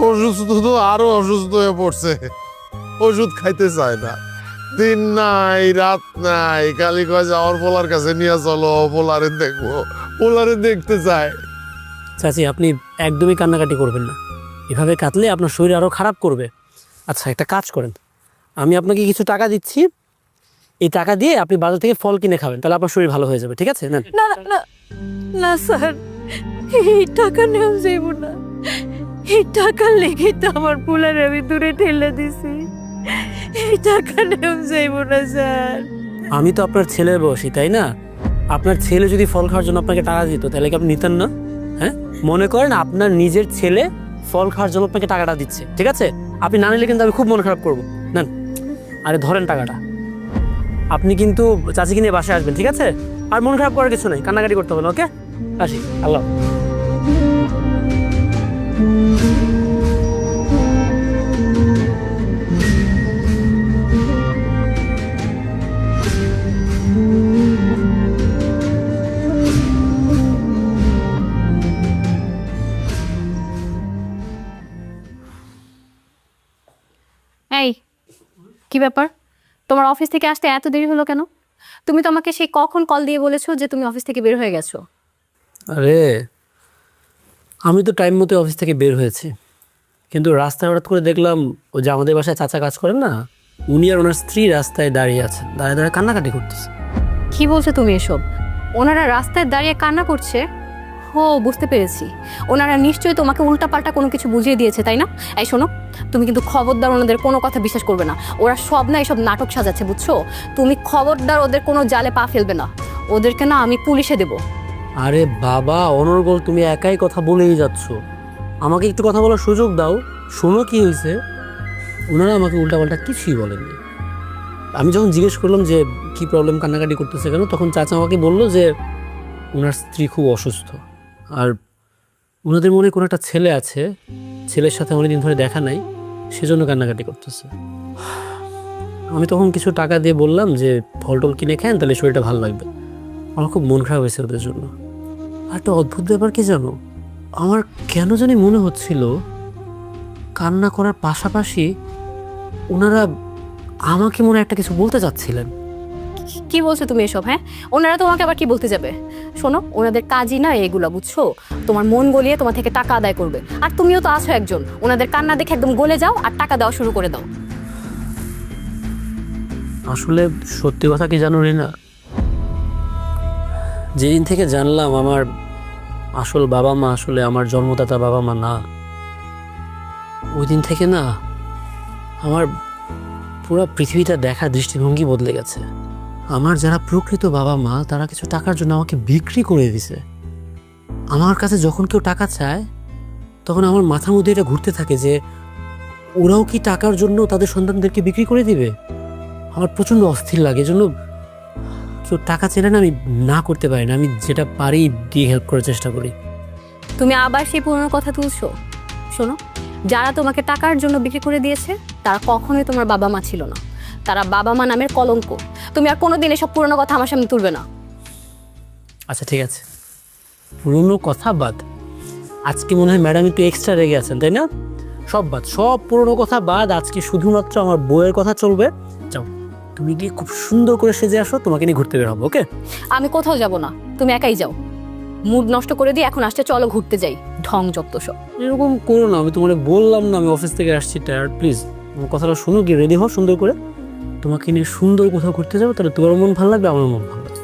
অসুস্থ তো আরো অসুস্থ হয়ে পড়ছে, ওষুধ খাইতে চায় না, দিন নাই রাত নাই, খালি কয় যাওয়ার পোলার কাছে নিয়ে চলো, পোলারে দেখবো, পোলারে দেখতে চায়। চাচি আপনি একদমই কান্নাকাটি করবেন না, এভাবে কাঁদলে আপনার শরীর আরো খারাপ করবে। আচ্ছা একটা কাজ করেন, আমি আপনাকে কিছু টাকা দিচ্ছি, এই টাকা দিয়ে আপনি বাজার থেকে ফল কিনে খাবেন, তাহলে আপনার শরীর ভালো হয়ে যাবে। ঠিক আছে? না না না স্যার, এই টাকা নেওয়া যাইব না। এই টাকা লেগে তো আমার পোলারে আমি দূরে ঠেলে দিছি। এই টাকা নেওয়া যাইব না স্যার। আমি তো আপনার ছেলের বয়সী, তাই না? আপনার ছেলে যদি ফল খাওয়ার জন্য আপনাকে টাকা দিত, তাহলে কি আপনি নিতেন না? হ্যাঁ, মনে করেন আপনার নিজের ছেলে ফল খাওয়ার জন্য আপনাকে টাকাটা দিচ্ছে, ঠিক আছে? আপনি না নিলে কিন্তু আমি খুব মন খারাপ করবো। নেন, আরে ধরেন টাকাটা, আপনি কিন্তু চাচিকে নিয়ে বাসায় আসবেন, ঠিক আছে? আর মন খারাপ করার কিছু নেই, কান্নাকাটি করতে হবে না, ওকে? আসি, আল্লাহ। এই কি ব্যাপার, তোমার অফিস থেকে আসতে এত দেরি হলো কেন? তুমি তো আমাকে সেই কখন কল দিয়ে বলেছো যে তুমি অফিস থেকে বের হয়ে গেছো। আরে আমি তো টাইম মতো অফিস থেকে বের হয়েছি, কিন্তু রাস্তায় হঠাৎ করে দেখলাম ও যে আমাদের বাসায় চাচা কাজ করেন না, উনি আর ওনার স্ত্রী রাস্তায় দাঁড়িয়ে আছেন, দাঁড়িয়ে দাঁড়িয়ে কান্নাকাটি করতেছে। কি বলছো তুমি এসব? ওনারা রাস্তায় দাঁড়িয়ে কান্না করছে? ও বুঝতে পেরেছি, ওনারা নিশ্চয়ই তোমাকে উল্টাপাল্টা কোনো কিছু বুঝিয়ে দিয়েছে, তাই না? এই শোনো, তুমি কিন্তু খবরদার ওনাদের কোনো কথা বিশ্বাস করবে না। ওরা সব না এসব নাটক সাজাচ্ছে, বুঝছো? তুমি খবরদার ওদের কোনো জালে পা ফেলবে না, ওদেরকে না আমি পুলিশে দেবো। আরে বাবা অনর্গল, তুমি একাই কথা বলেই যাচ্ছ, আমাকে একটু কথা বলার সুযোগ দাও। শোনো কি হয়েছে, ওনারা আমাকে উল্টাপাল্টা কিছুই বলেননি। আমি যখন জিজ্ঞেস করলাম যে কি প্রবলেম, কান্নাকাটি করতেছে কেন, তখন চাচা আমাকে বললো যে ওনার স্ত্রী খুব অসুস্থ, আর ওনাদের মনে কোনো একটা ছেলে আছে, ছেলের সাথে অনেকদিন ধরে দেখা নাই, সেজন্য কান্নাকাটি করতেছে। আমি তখন কিছু টাকা দিয়ে বললাম যে ফল টল কিনে খান, তাহলে শরীরটা ভালো লাগবে। আমার খুব মন খারাপ হয়েছে ওদের জন্য। আর একটা অদ্ভুত ব্যাপার কি জানো, আমার কেন জানি মনে হচ্ছিল কান্না করার পাশাপাশি ওনারা আমাকে মনে একটা কিছু বলতে চাচ্ছিলেন। কি বলছো তুমি এসব? হ্যাঁ, ওনারা তোমাকে আবার কি বলতে যাবে? শোনো, ওনাদের কাজই না এগুলো, বুঝছো? তোমার মন গলিয়ে তোমার থেকে টাকা আদায় করবে, আর তুমিও তো আছো একজন। ওনাদের কান্না দেখে একদম গলে যাও আর টাকা দেওয়া শুরু করে দাও। আসলে সত্যি কথা কি জানো রিনা, যেদিন থেকে জানলাম আমার আসল বাবা মা আসলে আমার জন্মদাতা বাবা মা না, ওই দিন থেকে না আমার পুরো পৃথিবীটা দেখার দৃষ্টিভঙ্গি বদলে গেছে। আমার যারা প্রকৃত বাবা মা তারা কিছু টাকার জন্য আমাকে বিক্রি করে দিছে। আমার কাছে যখন কেউ টাকা চায় তখন আমার মাথার মধ্যে এটা ঘুরতে থাকে যে ওরাও কি টাকার জন্য তাদের সন্তানদেরকে বিক্রি করে দিবে। আমার প্রচণ্ড অস্থির লাগে, এজন্য কেউ টাকা চাইলে না আমি না করতে পারি না, আমি যেটা পারি দিয়ে হেল্প করার চেষ্টা করি। তুমি আবার সেই পুরনো কথা তুলছো। শোনো, যারা তোমাকে টাকার জন্য বিক্রি করে দিয়েছে তারা কখনোই তোমার বাবা মা ছিল না, তারা বাবা মা নামের কলঙ্ক। তুমি আর কোনোদিন এসব পুরনো কথা আমার সামনে তুলবে না। আচ্ছা ঠিক আছে, পুরনো কথা বাদ। আজকে মনে হয় ম্যাডাম একটু এক্সট্রা রেগে আছেন, তাই না? সব বাদ, সব পুরনো কথা বাদ। আজকে শুধুমাত্র আমার বইয়ের কথা চলবে। যাও, তুমি গিয়ে খুব সুন্দর করে সেজে আসো, তোমাকে নিয়ে ঘুরতে বের হবো, ওকে? আমি কোথাও যাব না, তুমি একাই যাও। মুড নষ্ট করে দিয়ে এখন আসতে, চলো ঘুরতে যাই। ঢং যত সব। এরকম করো না, আমি তোমার বললাম না আমি অফিস থেকে আসছি টায়ার্ড। প্লিজ আমার কথাটা শুনো, গিয়ে রেডি হও সুন্দর করে, তোমাকে নিয়ে সুন্দর কোথাও ঘুরতে যাবো, তাহলে তোমার মন ভালো লাগবে, আমার মন ভালো লাগবে,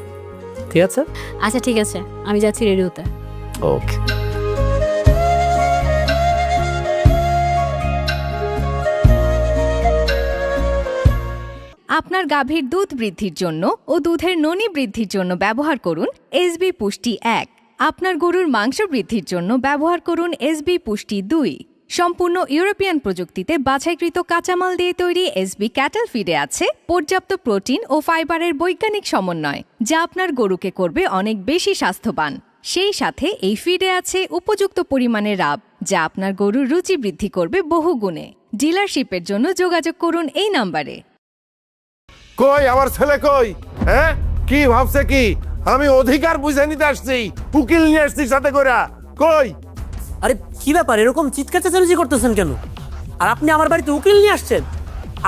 ঠিক আছে? আচ্ছা ঠিক আছে, আমি যাচ্ছি রেডি হতে। ওকে। আপনার গাভীর দুধ বৃদ্ধির জন্য ও দুধের ননী বৃদ্ধির জন্য ব্যবহার করুন এসবি পুষ্টি 1। আপনার গরুর মাংস বৃদ্ধির জন্য ব্যবহার করুন এসবি পুষ্টি 2। সম্পূর্ণ ইউরোপিয়ান প্রযুক্তিতে বাছাইকৃত কাঁচামাল দিয়ে তৈরি এসবি ক্যাটল ফিডে আছে পর্যাপ্ত প্রোটিন ও ফাইবারের বৈজ্ঞানিক সমন্বয়, যা আপনার গরুকে করবে অনেক বেশি স্বাস্থ্যবান। সেই সাথে এই ফিডে আছে উপযুক্ত পরিমাণে রাব, যা আপনার গরুর রুচি বৃদ্ধি করবে বহুগুণে। ডিলারশিপের জন্য যোগাযোগ করুন এই নম্বরে। কই আমার ছেলে কই? হ্যাঁ, কি ভাবছে কি আমি অধিকার বুঝে নিতে আসছি? উকিল নিয়ে আসছি সাথে করে। কই? আরে কি ব্যাপার, এরকম চিৎকার চেঁচামেচি করতেছেন কেন? আর আপনি আমার বাড়িতে উকিল নিয়ে আসছেন?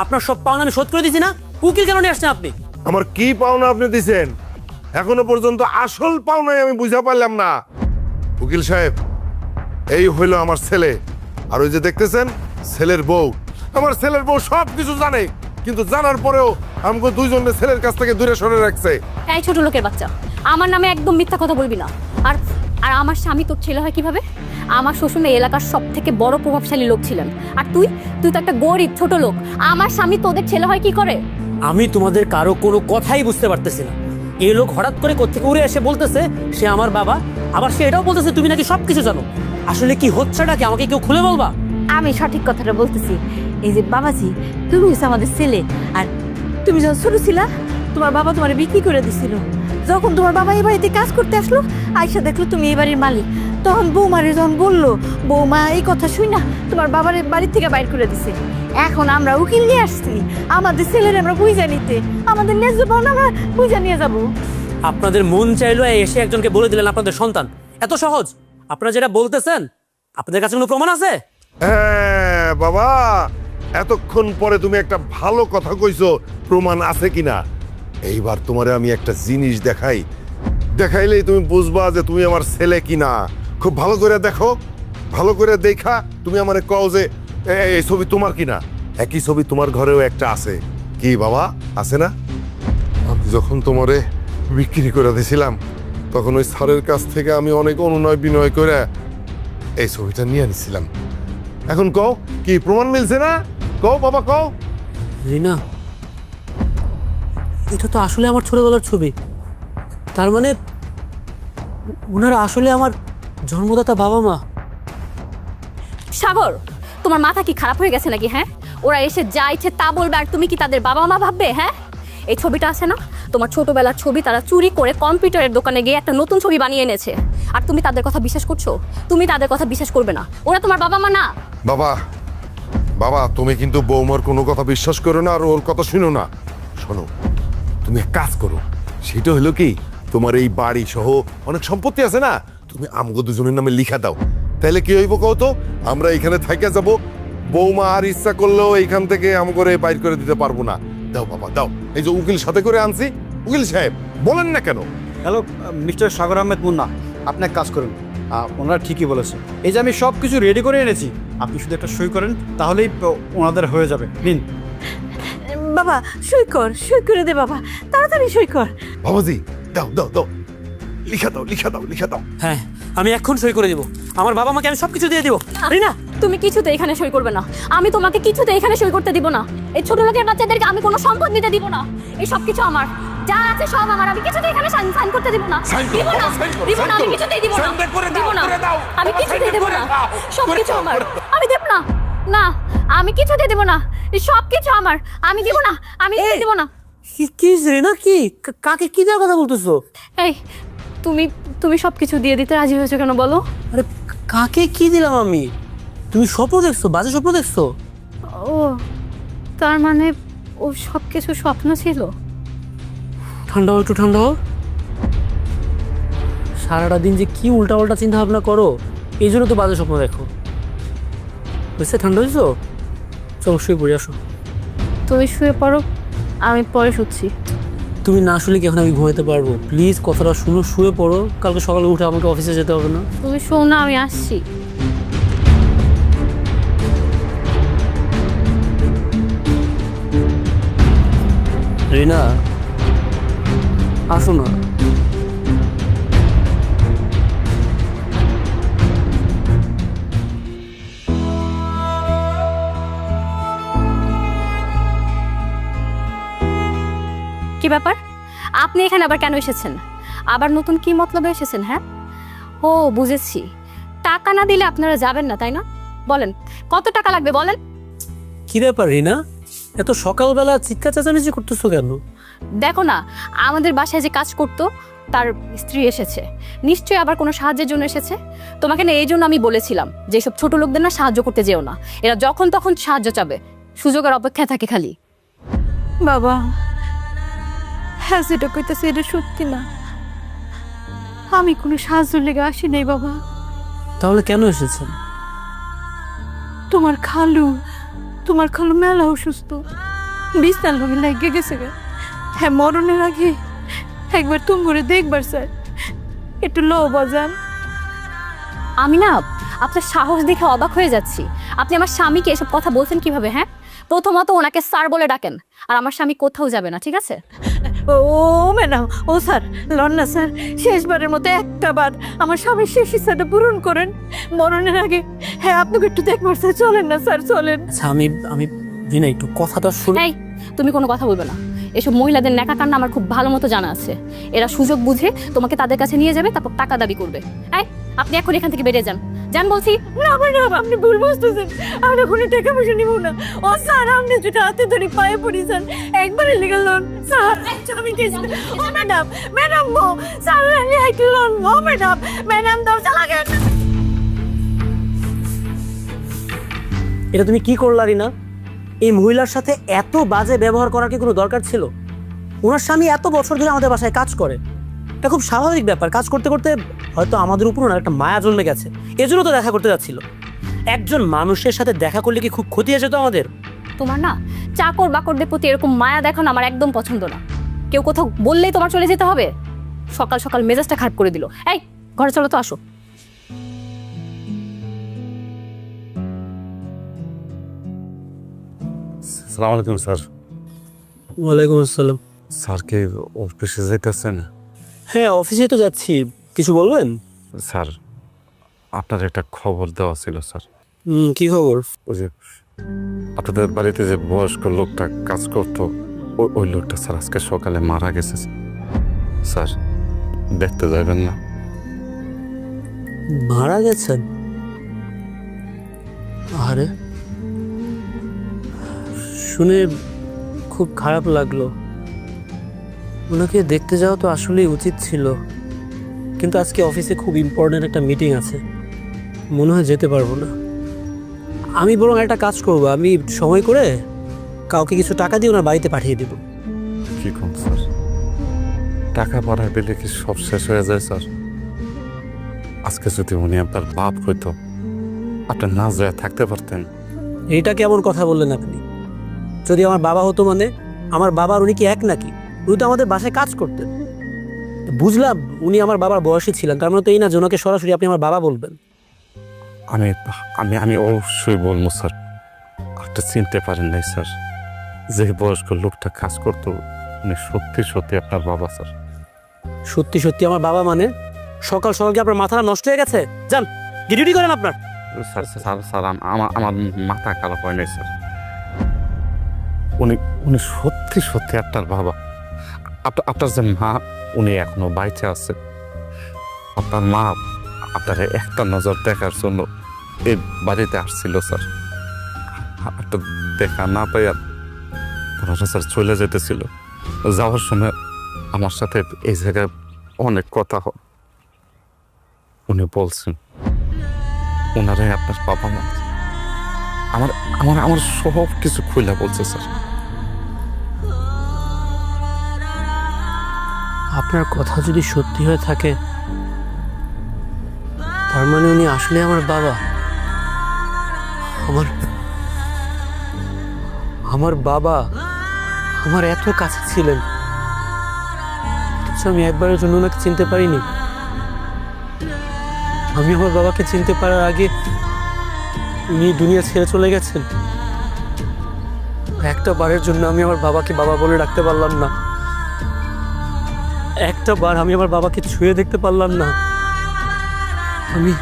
আপনার সব পাওনা আমি শোধ করে দিয়েছি না, উকিল কেন নিয়ে আসছেন আপনি? আমার কি পাওনা আপনি দিছেন? এখনো পর্যন্ত আসল পাওনাই আমি বুঝা পারলাম না। উকিল সাহেব, এই হইলো আমার ছেলে, আর ওই যে দেখতেছেন ছেলের বউ। আমার ছেলের বউ সব কিছু জানে, কিন্তু জানার পরেও আমাকে দুইজনের ছেলের কাছ থেকে দূরে সরে রাখছে। এই ছোট লোকের বাচ্চা, আমার নামে একদম মিথ্যা কথা বলবি না। আর আর আমার স্বামী তোর ছেলে হয় কিভাবে? আমার শ্বশুর এই এলাকার সব থেকে বড় প্রভাবশালী লোক ছিলেন, আর তুই তো একটা গরিব ছোট লোক। আমার স্বামী তোদের ছেলে হয় কি করে? আমি তোমাদের কারো কোনো কথাই বুঝতে পারতেছি না। এই লোক হঠাৎ করে কোত্থেকে উড়ে এসে বলতেছে সে আমার বাবা, আবার সে এটাও বলতেছে তুমি নাকি সবকিছু জানো। আসলে কি হচ্ছেটা কি, আমাকে কেউ খুলে বলবা? আমি সঠিক কথাটা বলতেছি। এই যে বাবাজি, তুমি হচ্ছে আমাদের ছেলে, আর তুমি যখন ছোট ছিলা তোমার বাবা তোমার বিক্রি করে দিছিল। যখন তোমার বাবা এই বাড়িতে কাজ করতে আসলো, আয়সা দেখলো তুমি এই বাড়ির মালিক, তখন বৌমারে যখন বললো, বৌমা এই কথা শুই না তোমার বাবার বাড়ির থেকে বাইর করে দিছে। এখন আমরা উকিল নিয়ে আসছি, আমাদের ছেলের আমরা বুঝা নিতে, আমাদের ন্যায্য পাওনা আমরা বুঝা নিয়ে যাবো। আপনাদের মন চাইলো এসে একজনকে বলে দিলেন আপনাদের সন্তান, এত সহজ? আপনারা যেটা বলতেছেন আপনাদের কাছে কোনো প্রমাণ আছে? হ্যাঁ বাবা, এতক্ষণ পরে তুমি একটা ভালো কথা কইছো, প্রমাণ আছে কিনা। এইবার তোমারে আমি একটা জিনিস দেখাই, দেখাইলেই তুমি বুঝবা যে তুমি আমার ছেলে কিনা। খুব ভালো করে দেখো, ভালো করে দেখা তুমি আমারে কও যে এই ছবি তোমার কিনা। একই ছবি তোমার ঘরেও একটা আছে। কি বাবা, আছে না? আমি যখন তোমারে বিক্রি করে দিয়েছিলাম তখন ওই স্যারের কাছ থেকে আমি অনেক অনুনয় বিনয় করে এই ছবিটা নিয়ে নিছিলাম। এখন কও, কি প্রমাণ মিলছে না? কও বাবা, কও। রিনা, এটা তো আসলে আমার ছোটবেলার ছবি। তার মানে ওনারা আসলে আমার জন্মদাতা বাবা মা। সাগর, তোমার মাথা কি খারাপ হয়ে গেছে নাকি? হ্যাঁ, ওরা এসে যা ইচ্ছে তা বলবে আর তুমি কি তাদের বাবা মা ভাববে? হ্যাঁ, এই ছবিটা আছে না তোমার ছোটবেলার ছবি, তারা চুরি করে কম্পিউটারের দোকানে গিয়ে একটা নতুন ছবি বানিয়ে এনেছে, আর তুমি তাদের কথা বিশ্বাস করছো? তুমি তাদের কথা বিশ্বাস করবে না, ওরা তোমার বাবা মা না। বাবা, বাবা তুমি কিন্তু বৌমার কোনো কথা বিশ্বাস করো না আর ওর কথা শুনো না। শোনো, তুমি এক কাজ করো, সেটা হলো কি, তোমার এই বাড়ি সহ অনেক সম্পত্তি আছে না, তুমি আমগো দুজনের নামে লিখা দাও। তাহলে কি হইব কও তো? আমরা এখানে থাইকা যাব, বৌমা আর ইচ্ছা করলেও এইখান থেকে আমগরে বাইর করে দিতে পারবো না। দাও বাবা দাও। এই যে উকিল সাথে করে আনছি, উকিল সাহেব বলেন না কেন? হ্যালো মিস্টার সাগর আহমেদ মুন্না, আপনি এক কাজ করুন, ওনারা ঠিকই বলেছে। এই যে আমি সব কিছু রেডি করে এনেছি, আপনি শুধু একটা সই করেন, তাহলেই ওনাদের হয়ে যাবে। নিন বাবা সই কর, সই করে দে বাবা, তাড়াতাড়ি সই কর। বাবাজি দাও দাও দাও, লিখা দাও লিখা দাও লিখা দাও। হ্যাঁ, আমি এখন সই করে দিব। আমার বাবা মাকে আমি সবকিছু দিয়ে দিব। রিনা, তুমি কিছুতে এখানে সই করবে না, আমি তোমাকে কিছুতে এখানে সই করতে দিব না। এই ছোট লোকের বাচ্চাদেরকে আমি কোনো সম্পদ নিতে দিব না, এই সব কিছু আমার, যা আছে সব আমার, আমি কিছুতে এখানে সাইন করতে দিব না। দিব না, দিব না, আমি কিছুতেই দিব না, দিব না, আমি কিছুতেই দেব না, সব কিছু আমার, আমি দেব না, না আমি কিছুতেই দেব না, এই সব কিছু আমার, আমি দিব না, আমি দিব না। কি রিনা, কি কাকে কি দেওয়ার কথা বলতেছো? এই তুমি তুমি সবকিছু দিয়ে দিতে রাজি হয়েছো কেন বলো? আরে কাকে কি দিলাম আমি? তুমি স্বপ্ন দেখছো, বাজে স্বপ্ন দেখছো। ও তার মানে ও সব কিছু স্বপ্ন ছিল। ঠান্ডা হও, একটু ঠান্ডা হও। সারাটা দিন যে কি উল্টা উল্টা চিন্তা ভাবনা করো, এই জন্য তো বাজে স্বপ্ন দেখো। বুঝছে? ঠান্ডা হয়েছো? চলো শুয়ে পড়ে আসো। তুমি শুয়ে পড়ো, আমি পরে শুচ্ছি। তুমি না শুলে কি এখন আমি ঘুমাইতে পারবো? প্লিজ কথাটা শুনো, শুয়ে পড়ো, কালকে সকালে উঠে আমাকে অফিসে যেতে হবে না। তুমি শোও না, আমি আসছি। রিনা আসো না। কি ব্যাপার, আপনি এখানে আবার কেন এসেছেন? আবার নতুন কি মতলবে এসেছেন? হ্যাঁ, ও বুঝেছি, টাকা না দিলে আপনারা যাবেন না, তাই না? বলেন কত টাকা লাগবে বলেন। কি ব্যাপার রিনা, এত সকালবেলা চিৎকার চেঁচামেচি করতেছো কেন? দেখো না, আমাদের বাসায় যে কাজ করতো তার স্ত্রী এসেছে, নিশ্চয়ই আবার কোনো সাহায্যের জন্য এসেছে। তোমাকে না এই জন্য আমি বলেছিলাম যে সব ছোট লোকদের না সাহায্য করতে যেও না, এরা যখন তখন সাহায্য চাবে, সুযোগের অপেক্ষায় থাকে খালি। বাবা হ্যাঁ, যেটা কইতেছে এটা সত্যি না, আমি কোনো সাহায্য লেগে আসি নাই বাবা। তাহলে কেন এসেছেন? তোমার খালু মেলা অসুস্থ, বিছনার লগে লেগে গেছে গা। হ্যাঁ, মরণের আগে একবার তুমি করে দেখবার স্যার, একটু লো বাজান। আমি না আপনার সাহস দেখে অবাক হয়ে যাচ্ছি। আপনি আমার স্বামীকে এসব কথা বলছেন কিভাবে? হ্যাঁ, প্রথমত ওনাকে স্যার বলে ডাকেন, আর আমার স্বামী কোথাও যাবে না, ঠিক আছে? ও ম্যাডাম, ও স্যার লন না স্যার, শেষবারের মতো একটা বার আমার স্বামীর শেষ ইচ্ছাটা পূরণ করেন মরণের আগে। হ্যাঁ, আপনাকে একটু দেখবার স্যার, চলেন না স্যার, চলেন। আচ্ছা আমি রিনা একটু কথাটা শুনে। এই তুমি কোনো কথা বলবে না, এসব মহিলাদের ন্যাকা কান্না আমার খুব ভালো মতো জানা আছে। এরা সুযোগ বুঝে তোমাকে তাদের কাছে নিয়ে যাবে, তারপর টাকা দাবি করবে। এই আপনি এখন এখান থেকে বেরিয়ে যান, যান বলছি। না ম্যাডাম, আপনি ভুল বুঝতেছেন। আমরা কোনো টাকা পয়সা নিব না। ও স্যার, আপনি যেটা হাতে ধরে পায়ে পড়েছেন, একবারে লেগে লোন স্যার। আমি কিছু ও ম্যাডাম, ম্যাডাম গো স্যার, হাইতে লোন ও ম্যাডাম, ম্যাডাম দরজা লাগান। এটা তুমি কি করলা রিনা? এই মহিলার সাথে এত বাজে ব্যবহার করার কি কোনো দরকার ছিল? ওনার স্বামী এত বছর ধরে আমাদের বাসায় কাজ করে, এটা খুব স্বাভাবিক ব্যাপার। কাজ করতে করতে হয়তো আমাদের উপর ওনার একটা মায়া জন্মে গেছে, এজন্য তো দেখা করতে যাচ্ছিল। একজন মানুষের সাথে দেখা করলে কি খুব ক্ষতি আছে তো আমাদের? তোমার না চাকর বাকরদের প্রতি এরকম মায়া দেখানো আমার একদম পছন্দ না। কেউ কোথাও বললেই তোমার চলে যেতে হবে? সকাল সকাল মেজাজটা খারাপ করে দিল। এই ঘরে চলো তো, আসো। সালাম আলাইকুম স্যার। ওয়ালাইকুম আসসালাম। স্যার কি অফিসে যাইতেছেন? হ্যাঁ, অফিসে তো যাচ্ছি। কিছু বলবেন? স্যার, আপনার একটা খবর দেওয়া ছিল স্যার। কি খবর? ওই যে আপনাদের বাড়িতে যে বয়স্ক লোকটা কাজ করতো, ওই লোকটা স্যার আজকে সকালে মারা গেছে স্যার। দেখতে যাবেন না? মারা গেছেন? আরে, শুনে খুব খারাপ লাগলো। ওনাকে দেখতে যাওয়া তো আসলেই উচিত ছিল, কিন্তু আজকে অফিসে খুব ইম্পর্ট্যান্ট একটা মিটিং আছে, মনে হয় যেতে পারবো না। আমি বরং একটা কাজ করব, আমি সময় করে কাউকে কিছু টাকা দিয়ে ওনার বাড়িতে পাঠিয়ে দেব। কি কোন স্যার? টাকা পাঠায় পেলে কি সব শেষ হয়ে যায় স্যার? আজকে যদি উনি আপনার বাপ হইতো, আপনি না যায় থাকতে পারতেন। এইটা কেমন কথা বললেন আপনি? যদি আমার বাবা হতো মানে আমার বাবার উনি কি এক নাকি? উনি তো আমাদের বাসায় কাজ করতেন। বুঝলাম উনি আমার বাবার বয়সী ছিলেন, তার মানে তো এই না যে ওনাকে সরাসরি আপনি আমার বাবা বলবেন। আমি আমি আমি অবশ্যই বলবো স্যার। একটা চিনতে পারেন নাই স্যার, যে বয়স্ক লোকটা কাজ করতো উনি সত্যি সত্যি আপনার বাবা স্যার। সত্যি সত্যি আমার বাবা মানে? সকাল সকাল কি আপনার মাথাটা নষ্ট হয়ে গেছে? যান ডিউটি করেন আপনার। স্যার স্যার স্যার আমার মাথা খারাপ হয় নাই স্যার। উনি উনি সত্যি সত্যি আপনার বাবা। আপনার যে মা, উনি এখনো বাইচে আছে। আপনার মা আপনার একটা নজর দেখার জন্য এই বাড়িতে আসছিল স্যার। আপনার দেখা না পাইয়া ওনারা স্যার চলে যেতেছিল। যাওয়ার সময় আমার সাথে এই জায়গায় অনেক কথা হয়। উনি বলছেন ওনারাই আপনার বাবা মা। আমার আমার আমার সব কিছু খুলে বলছে স্যার। আপনার কথা যদি সত্যি হয়ে থাকে, তার মানে উনি আসলে আমার বাবা। আমার বাবা আমার এত কাছে ছিলেন, অথচ আমি একবারের জন্য ওনাকে চিনতে পারিনি। আমি আমার বাবাকে চিনতে পারার আগে উনি দুনিয়া ছেড়ে চলে গেছেন। একটা বারের জন্য আমি আমার বাবাকে বাবা বলে ডাকতে পারলাম না। একটা বার আমি আমার বাবাকে ছুঁয়ে দেখতে পারলাম না। আমি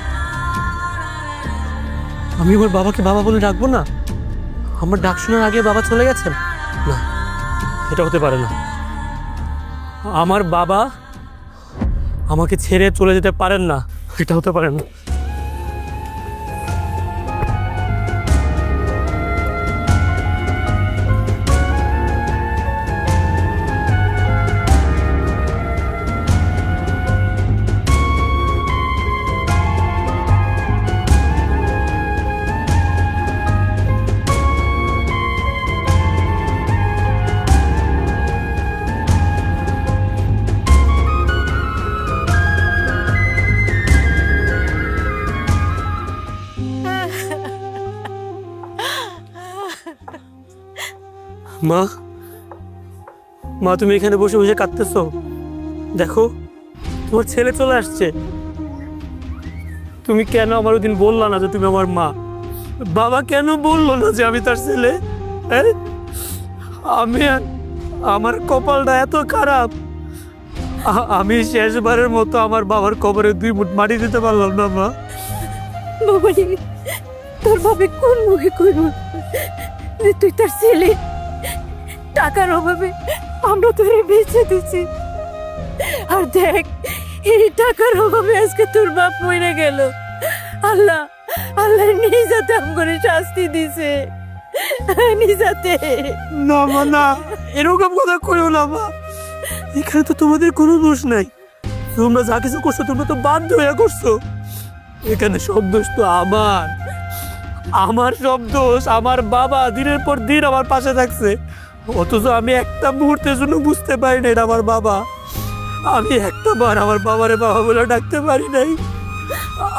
আমার বাবাকে বাবা বলে ডাকবো না? আমার ডাক শোনার আগে বাবা চলে গেছেন? না, এটা হতে পারে না। আমার বাবা আমাকে ছেড়ে চলে যেতে পারেন না, এটা হতে পারে না। মা, মা তুমি এখানে বসে বসে কাঁদতেছো? দেখো তোমার ছেলে চলে আসছে। তুমি কেন আমার ওদিন বললা না যে তুমি আমার মা? বাবা কেন বললো না যে আমি তার ছেলে? আমি আমার কপালটা এত খারাপ, আমি শেষবারের মতো আমার বাবার কবরে 2 মুঠ মাটি দিতে পারলাম না। মা, বাবা তোর ভাবে কোন মুখে কইব যে তুই তার ছেলে? টাকার অভাবে আমরা তোরে বেঁচে দিছি, আর দেখ এই টাকার অভাবে আজকে তোর বাপ মরে গেল। আল্লাহ আল্লাহ নিজাতে আমগরে শাস্তি দিছে, নিজাতে। না মা না, এরকম কথা কইও না মা। এখানে তো তোমাদের কোনো দোষ নাই। তোমরা যা কিছু করছো তোমরা তো বাধ্য হয়ে করছো। এখানে সব দোষ তো আমার সব দোষ। আমার বাবা দিনের পর দিন আমার পাশে থাকছে, অথচ আমি একটা মুহূর্তের জন্য বুঝতে পারি না এটা আমার বাবা। আমি একটা বার আমার বাবারে বাবা বলে ডাকতে পারি নাই।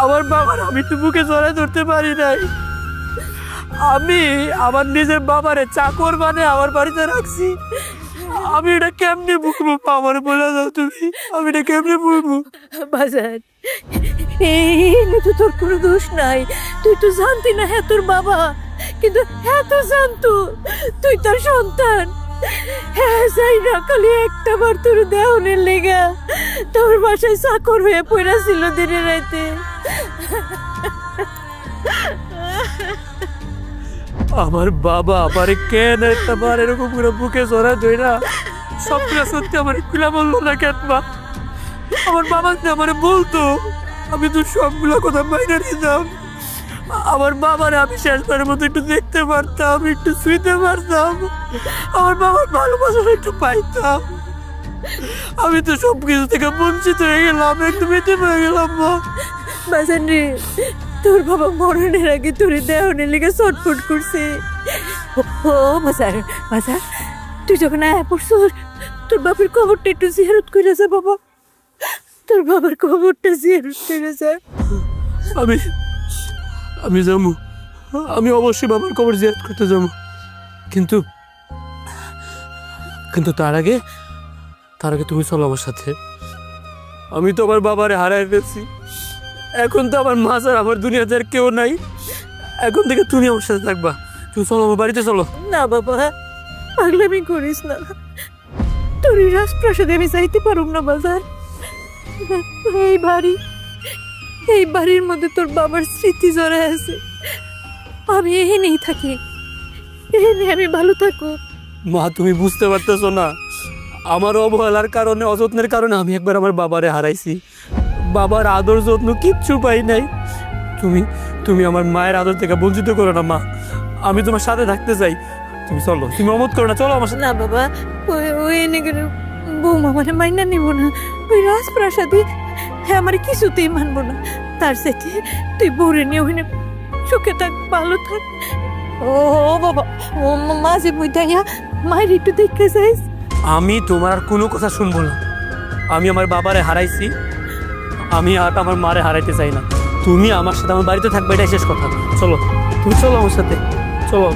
আমার বাবার আমি একটু বুকে জড়ায় ধরতে পারি নাই। আমি আমার নিজের বাবারে চাকর মানে আমার বাড়িতে রাখছি। আমি এটা কেমনে বুকবো? আমার বলে দাও তুমি, আমি এটা কেমনে বুকবো? বাজার এই তো তোর কোনো দোষ নাই। তুই তো জানতি না হ্যাঁ তোর বাবা, কিন্তু হ্যাঁ তো জানতো তুই তোর সন্তান। হ্যাঁ যাই না খালি একটা বার তোর দেওয়ানের লেগা তোর বাসায় চাকর হয়ে পড়া ছিল দিনে রাইতে। আমার বাবা আমারে কেন একটা বার এরকম করে বুকে জড়ায় ধরে না সবগুলা সত্যি আমার খুলে বললো না কেন মা? আমার বাবা যে আমারে বলতো আমি তো সবগুলা কথা মাইনে নিতাম। আমার বাবারে আমি শেষবারের মতো একটু দেখতে পারতাম, একটু শুইতে পারতাম, আমার বাবার ভালোবাসা একটু পাইতাম। আমি তো সবকিছু থেকে বঞ্চিত হয়ে গেলাম, একটু বেঁচে হয়ে গেলাম মা। বাজান রে, তোর বাবা মরণের আগে তোর দেওয়ানের লেগে ছটফট করছে। ও বাজার বাজার, তুই যখন আয়া পড়ছো তোর বাবার খবরটা একটু জিয়ারত করে যা বাবা। তোর বাবার খবরটা জিয়ারত করে যা। আমি যাবো, আমি অবশ্যই বাবার খবর জিয়ারত করতে যাবো, কিন্তু কিন্তু তার আগে তুমি চলো আমার সাথে। আমি তো আমার বাবারে হারাই ফেলছি, এখন তো আমার মা আর আমার দুনিয়াতে আর কেউ নাই। এখন থেকে তুমি আমার সাথে থাকবা। তুমি চলো আমার বাড়িতে চলো। না বাবা, পাগলামি করিস না। তোর এই রাজপ্রাসাদে আমি যাইতে পারুম না বাজার। এই বাড়ির মধ্যে তোর বাবার স্মৃতি জড়ায় আছে। আমি এখানেই থাকি, এখানে আমি ভালো থাকো। মা তুমি বুঝতে পারতেছো না, আমার অবহেলার কারণে, অযত্নের কারণে আমি একবার আমার বাবারে হারাইছি। বাবার আদর যত্ন কিচ্ছু পাই নাই। তুমি আমার মায়ের আদর থেকে বঞ্চিত করো না মা। আমি তোমার সাথে থাকতে চাই। তুমি চলো, তুমি অমত করো না, চলো আমার সাথে। না বাবা, ওই এনে গেলে বৌমা মানে মাইনা নিব না। ওই রাজপ্রাসাদে হ্যাঁ আমার কিছুতেই মানবো না। তার সাথে তুই বউরে নিয়ে ওখানে সুখে থাক, ভালো থাক। ও বাবা, ও মাঝে মধ্যে মায়ের একটু দেখতে চাইস। আমি তোমার আর কোনো কথা শুনবো না। আমি আমার বাবারে হারাইছি, আমি আর আমার মারে হারাইতে চাই না। তুমি আমার সাথে আমার বাড়িতে থাকবে, এটাই শেষ কথা। চলো, তুমি চলো আমার সাথে, চলো।